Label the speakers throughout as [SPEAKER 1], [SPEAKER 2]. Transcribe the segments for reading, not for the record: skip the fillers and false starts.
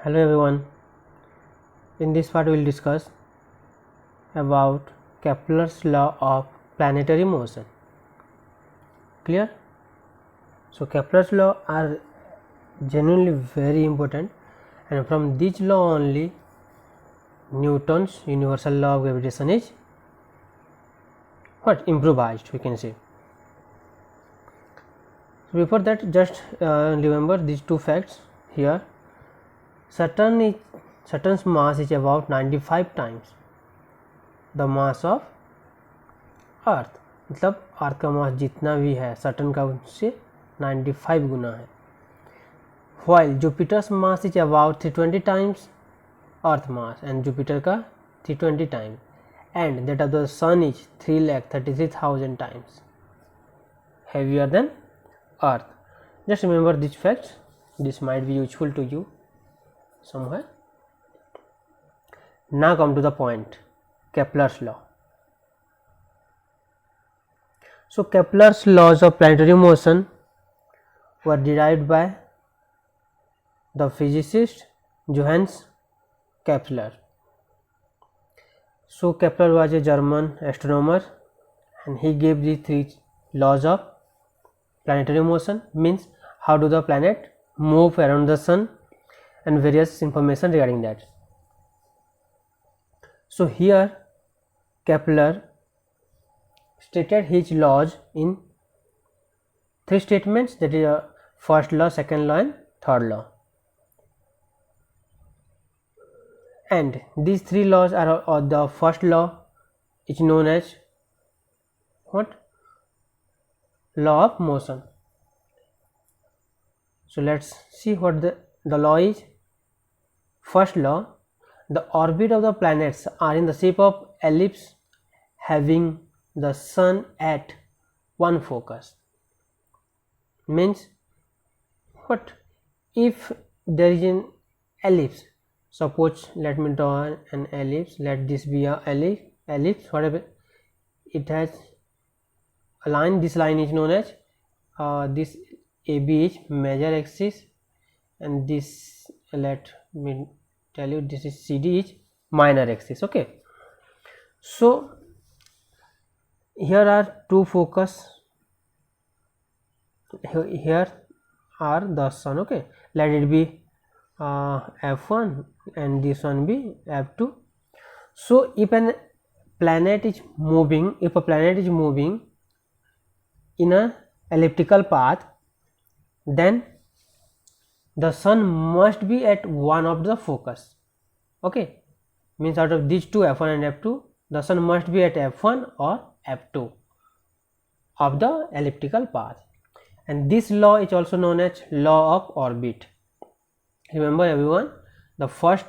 [SPEAKER 1] Hello everyone. In this part we will discuss about Kepler's law of planetary motion. Clear? So Kepler's law are genuinely very important, and from this law only Newton's universal law of gravitation is improvised, we can say. So before that, just remember these two facts here. Saturn's mass is about 95 times the mass of अर्थ, मतलब अर्थ का मास जितना भी है Saturn का उससे 95 गुना है. While Jupiter's mass is about 320 times earth mass and Jupiter का 320 times, and that of the Sun is 3,33,000 times heavier than Earth. Just remember these facts. This might be useful to you somewhere. Now come to the point, Kepler's law. So Kepler's laws of planetary motion were derived by the physicist Johannes Kepler. So Kepler was a German astronomer, and he gave the three laws of planetary motion, means how do the planet move around the sun and various information regarding that. So here Kepler stated his laws in three statements, that is first law, second law and third law. And these three laws are the first law is known as what? Law of motion. So let's see what the law is. First law, the orbit of the planets are in the shape of ellipse having the sun at one focus. Means what? If there is an ellipse, suppose let me draw an ellipse, let this be a ellipse, whatever it has a line, this line is known as this AB is major axis, and this, let me tell you, this is CD is minor axis. Okay, so here are two focus, here are the sun. Okay, let it be F1 and this one be F2. So if a planet is moving in a elliptical path, then the sun must be at one of the focus. Okay, means out of these two, F1 and F2, the sun must be at F1 or F2 of the elliptical path. And this law is also known as law of orbit. Remember everyone, the first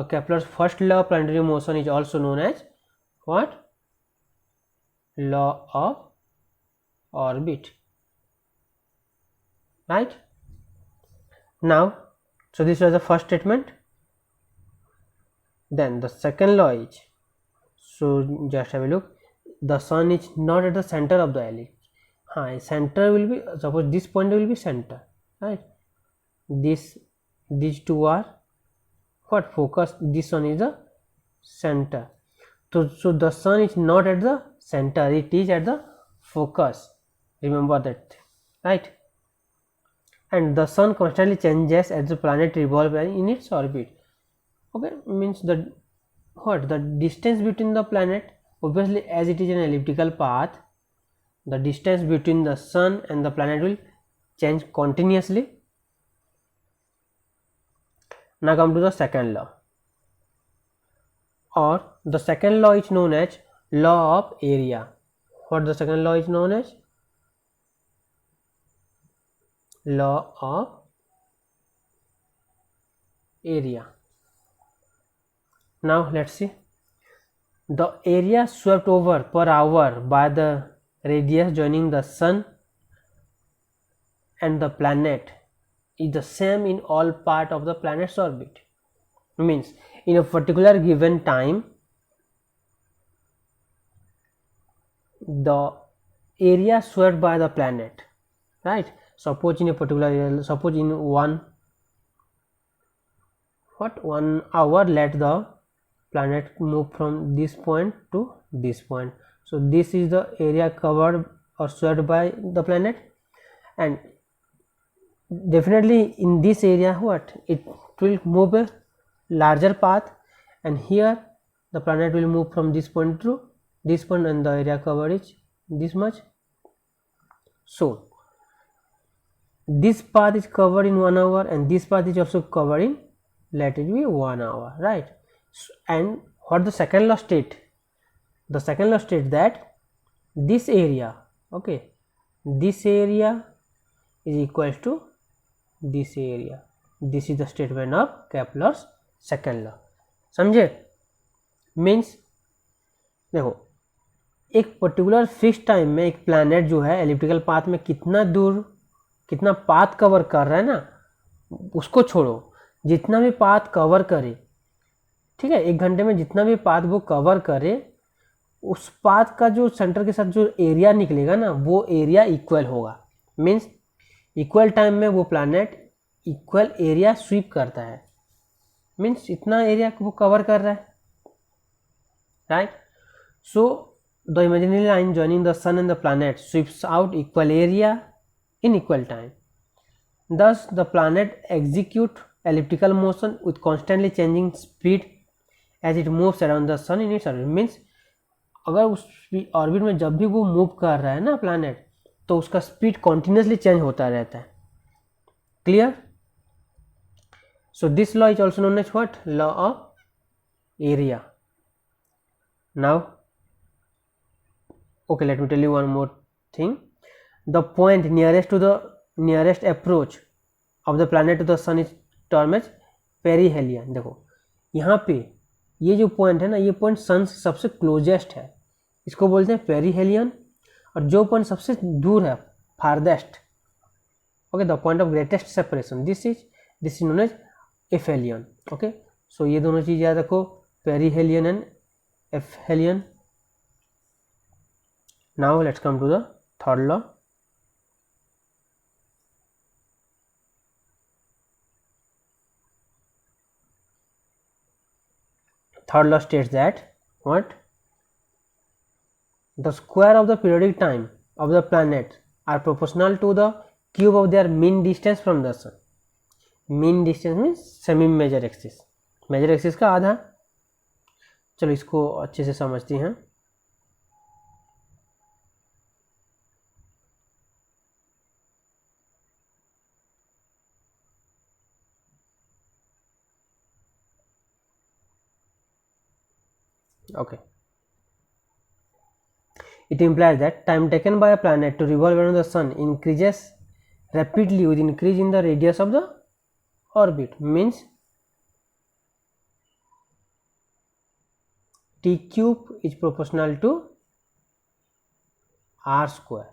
[SPEAKER 1] Kepler's first law of planetary motion is also known as what? Law of orbit, right? Now, so this was the first statement. Then the second law is, so just have a look, the sun is not at the center of the ellipse. Center will be, suppose this point will be center, right? These two are what? Focus. This one is the center. So the sun is not at the center, it is at the focus. Remember that, right? And the sun constantly changes as the planet revolves in its orbit. Okay, means the distance between the planet, obviously as it is an elliptical path, the distance between the sun and the planet will change continuously. Now come to the second law, or the second law is known as law of area. What the second law is known as? Law of area. Now let's see, the area swept over per hour by the radius joining the sun and the planet is the same in all part of the planet's orbit. Means in a particular given time, the area swept by the planet, right? Suppose in a particular, suppose in one what 1 hour let the planet move from this point to this point. So this is the area covered or swept by the planet, and definitely in this area what it will move a larger path, and here the planet will move from this point to this point, and the area covered is this much. So this path is covered in 1 hour, and this path is also covered in, let it be 1 hour, right? And what the second law state? The second law states that this area, okay, this area is equals to this area. This is the statement of Kepler's second law. समझे? Means देखो एक particular fix time में एक planet जो है elliptical path में कितना दूर, कितना पाथ कवर कर रहा है ना, उसको छोड़ो, जितना भी पाथ कवर करे, ठीक है, 1 घंटे में जितना भी पाथ वो कवर करे, उस पाथ का जो सेंटर के साथ जो एरिया निकलेगा ना, वो एरिया इक्वल होगा। मीन्स इक्वल टाइम में वो प्लैनेट इक्वल एरिया स्वीप करता है, मीन्स इतना एरिया वो कवर कर रहा है, right? So the imaginary line joining the sun and the planet sweeps out equal area in equal time. Thus the planet execute elliptical motion with constantly changing speed as it moves around the sun in its orbit. Means अगर उस orbit में जब भी वो move कर रहा है ना प्लैनेट, तो उसका स्पीड कॉन्टिन्यूसली चेंज होता रहता है। Clear? So this law is also known as what? Law of area. Now okay, let me tell you one more thing. The point nearest to the nearest approach of the planet to the sun is termed as perihelion. देखो यहाँ पे ये जो point है ना, ये point सन से सबसे क्लोजेस्ट है, इसको बोलते हैं पेरीहेलियन। और जो पॉइंट सबसे दूर है, farthest, okay, the point of greatest separation, this is known as aphelion. Okay, so ये दोनों चीज याद रखो, perihelion and aphelion. Now let's come to the third law. Third law states that what? The square of the periodic time of the planets are proportional to the cube of their mean distance from the sun. Mean distance means semi major axis, major axis का आधा। चलो इसको अच्छे से समझते हैं। Okay, it implies that time taken by a planet to revolve around the sun increases rapidly with increase in the radius of the orbit. Means t cube is proportional to r square,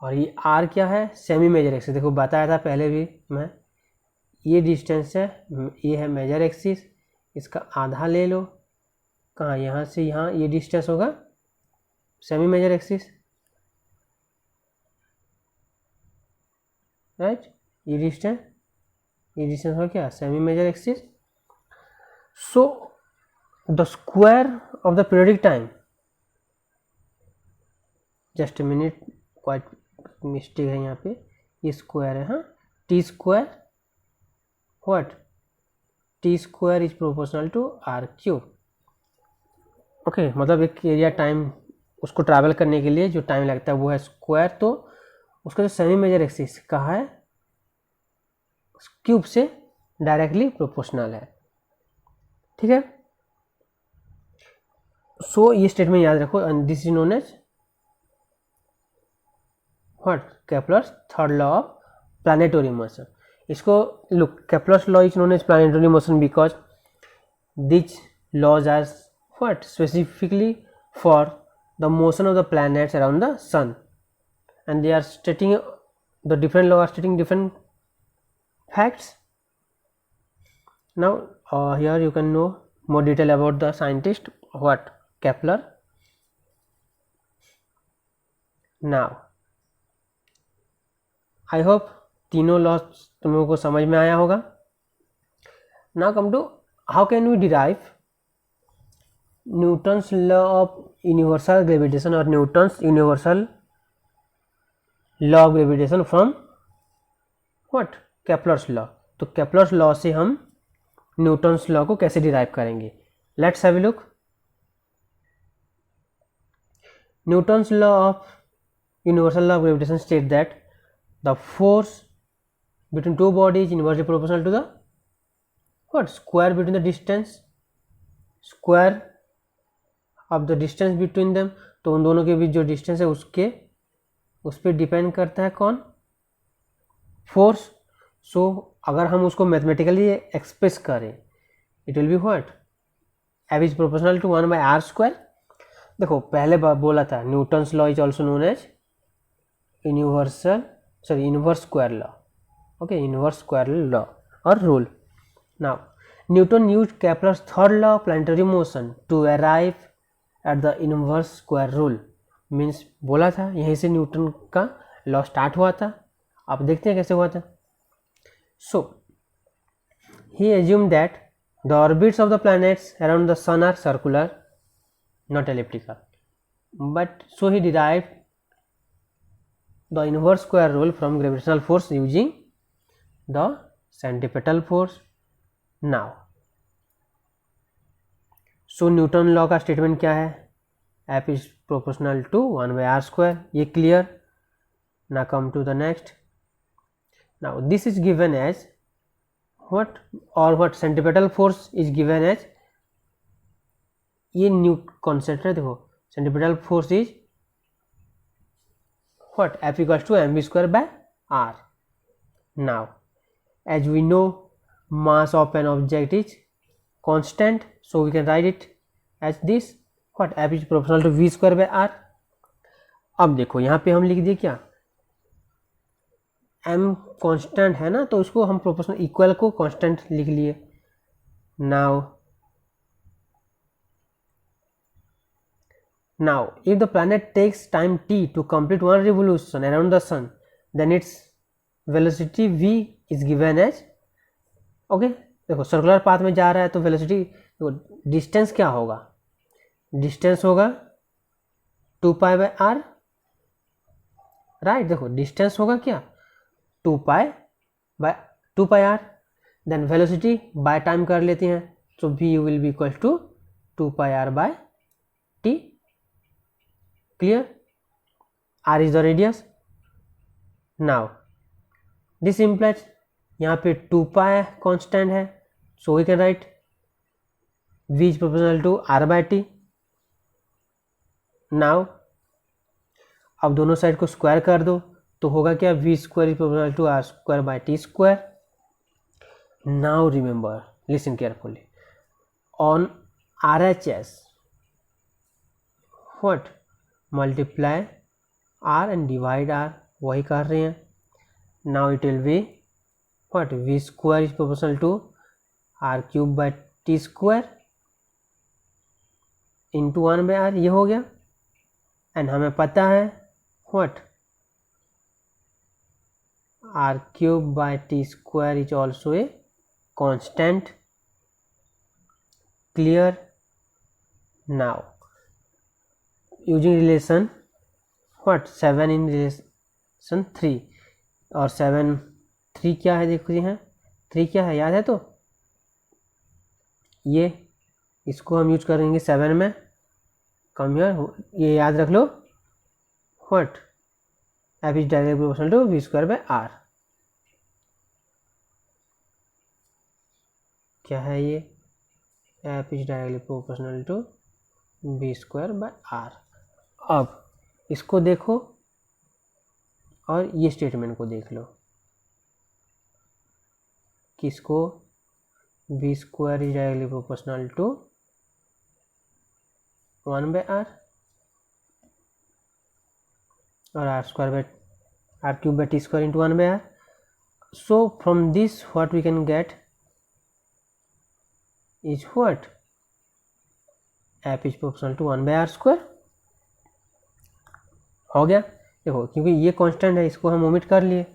[SPEAKER 1] और ये r क्या है? Semi major axis. देखो बताया था पहले भी मैं, ये डिस्टेंस है, ये है मेजर एक्सिस, इसका आधा ले लो, कहाँ, यहाँ से यहाँ, ये डिस्टेंस होगा सेमी मेजर एक्सिस, राइट? ये डिस्टेंस हो क्या? Semi major axis. So the square of the periodic time, just a minute, quite mistake है यहाँ पे, ये स्क्वायर है, हाँ, T square what? T square is proportional to R cube. Okay, मतलब एक एरिया टाइम उसको ट्रैवल करने के लिए जो टाइम लगता है वो है स्क्वायर, तो उसका जो सेमी मेजर एक्सिस कहाँ है? क्यूब से डायरेक्टली प्रोपोर्शनल है, ठीक है? सो ये स्टेटमेंट याद रखो, and this is known as what? Kepler's third law of planetary motion. इसको look, Kepler's law is known as planetary motion because this laws are what? Specifically for the motion of the planets around the sun, and they are stating, the different law are stating different facts. Now here you can know more detail about the scientist what? Kepler. Now I hope तीनों loss तुम लोगों को समझ में आया होगा। Now come to how can we derive Newton's law of universal gravitation और Newton's universal law of gravitation from what Kepler's law. तो केपलर्स लॉ से हम न्यूटन्स लॉ को कैसे डिराइव करेंगे, let's have a look. Newton's law of universal law of gravitation state that the force between two bodies is inversely proportional to the what square between the distance, square of the distance between them। तो उन दोनों के बीच जो distance है उसके उस पर depend करता है कौन, फोर्स। सो अगर हम उसको मैथमेटिकली एक्सप्रेस करें it will be what F is proportional to 1/r²। देखो पहले बोला था Newton's law is also known as inverse square law, okay, inverse square law or rule. Now Newton used Kepler's third law of planetary motion to arrive at the inverse square rule। Means बोला था यहीं से Newton का law start हुआ था। आप देखते हैं कैसे हुआ था। सो ही assumed that the orbits of the planets around the sun are circular, not elliptical, but so he derived the inverse square rule from gravitational force using the centripetal force। now so Newton law का statement क्या है, F is proportional to 1/r², ये clear ना। Come to the next. Now this is given as what और what centripetal force is given as, ये new concept है। देखो centripetal force is what F equals to mv²/r। Now as we know mass of an object is constant, so we can write it as this what f is proportional to v²/r। अब देखो यहाँ पे हम लिख दिए क्या, m constant है ना, तो उसको हम प्रोपोर्शनल इक्वल को कांस्टेंट लिख लिए। now if the planet takes time t to complete one revolution around the sun, then its velocity v is given as, okay. देखो सर्कुलर पाथ में जा रहा है तो वेलोसिटी, देखो डिस्टेंस क्या होगा, डिस्टेंस होगा 2π/r, राइट। देखो डिस्टेंस होगा क्या 2πr, then velocity by time कर लेते हैं, तो v will be equal to 2πr/t, clear. r is the radius. Now this implies यहाँ पे 2π कांस्टेंट है, so we can write v is proportional to r/t। Now अब दोनों साइड को स्क्वायर कर दो तो होगा क्या, v² is proportional to r²/t²। Now remember, listen carefully, on RHS what multiply r and divide r, वही कर रहे हैं। now it will be what v² is proportional to r³/t² into 1/r, ये हो गया। एंड हमें पता है what r³/t² is also a constant, clear। now using relation what 7 in relation 3, और 7 3 क्या है, देखो जी, है 3 क्या है, याद है? तो ये इसको हम यूज करेंगे 7 में, कम हियर, ये याद रख लो, what F is directly proportional to v²/r। क्या है ये, F is directly proportional to v²/r। अब इसको देखो और ये स्टेटमेंट को देख लो, किसको, v² is directly proportional to 1/r और r²/t² into 1/r। so from this what we can get is what f is proportional to 1/r²। हो गया। देखो क्योंकि ये कांस्टेंट है, इसको हम ओमिट कर लिए,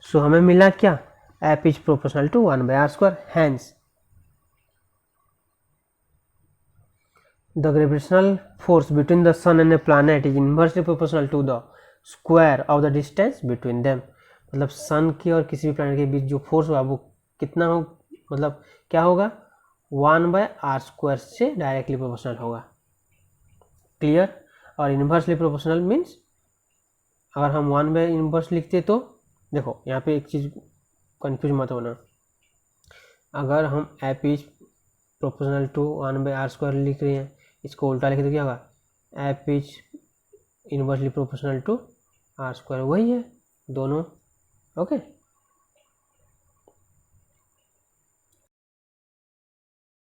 [SPEAKER 1] सो हमें मिला क्या, f is proportional to 1/r²। Hence the gravitational force between the sun and a planet is inversely proportional to the square of the distance between them. मतलब सन के और किसी भी प्लानट के बीच जो फोर्स होगा वो कितना हो, मतलब क्या होगा, 1/r² से डायरेक्टली प्रोपोर्शनल होगा। क्लियर। और इन्वर्सली प्रोपोर्शनल मीन्स अगर हम 1/इन्वर्स लिखते तो देखो यहाँ पे एक चीज़ कंफ्यूज मत होना, अगर हम app is proportional to 1/r² लिख रहे हैं, इसको उल्टा लिखे तो क्या होगा, F is inversely proportional to r², वही है दोनों। ओके।